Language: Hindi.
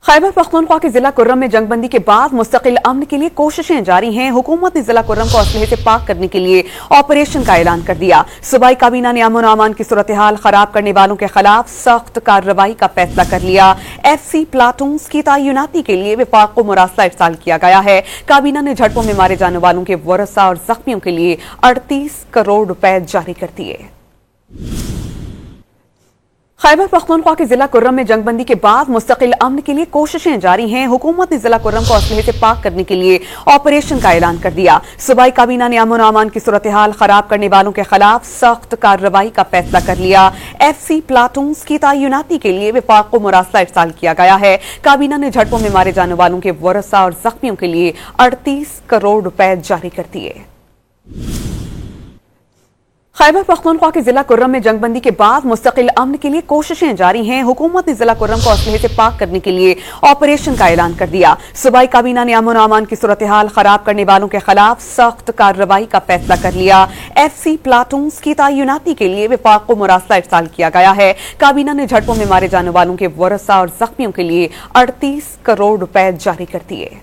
खैबर पख्तूनख्वा के जिला कुर्रम में जंगबंदी के बाद मुस्तकिल अमन के लिए कोशिशें जारी हैं। हुकूमत ने जिला कुर्रम को असलहे से पाक करने के लिए ऑपरेशन का ऐलान कर दिया। सूबाई काबीना ने अमन अमान की सूरत हाल खराब करने वालों के खिलाफ सख्त कार्रवाई का फैसला कर लिया। FC प्लाटून्स की तैनाती के लिए विफाक को मुरासला इरसाल किया गया है। काबीना ने झड़पों में मारे जाने वालों के वरसा और जख्मियों के लिए 38 करोड़ रुपए जारी कर दिए। खैबर पख्तूनख्वा के जिला कुर्रम में जंगबंदी के बाद मुस्तकिल अमन के लिए कोशिशें जारी हैं। हुकूमत ने जिला कुर्रम को असलहे से पाक करने के लिए ऑपरेशन का ऐलान कर दिया। सूबाई काबीना ने अमन अमान की सूरत हाल खराब करने वालों के खिलाफ सख्त कार्रवाई का फैसला कर लिया। FC प्लाटून्स की तैनाती के लिए विफाक को मुरासला इरसाल किया गया है। काबीना ने झड़पों में मारे जाने वालों के वरसा और जख्मियों के लिए 38 करोड़ रुपए जारी कर दिए। खैबर पख्तूनख्वा के जिला कुर्रम में जंगबंदी के बाद मुस्तकिल अमन के लिए कोशिशें जारी हैं। हुकूमत ने जिला कुर्रम को असलहे से पाक करने के लिए ऑपरेशन का ऐलान कर दिया। सूबाई काबीना ने अमन अमान की सूरत हाल खराब करने वालों के खिलाफ सख्त कार्रवाई का फैसला कर लिया। FC प्लाटून्स की तैनाती के लिए विफाक को मुरासला इरसाल किया गया है। काबीना ने झड़पों में मारे जाने वालों के वरसा और जख्मियों के लिए 38 करोड़ रुपए जारी कर दिए।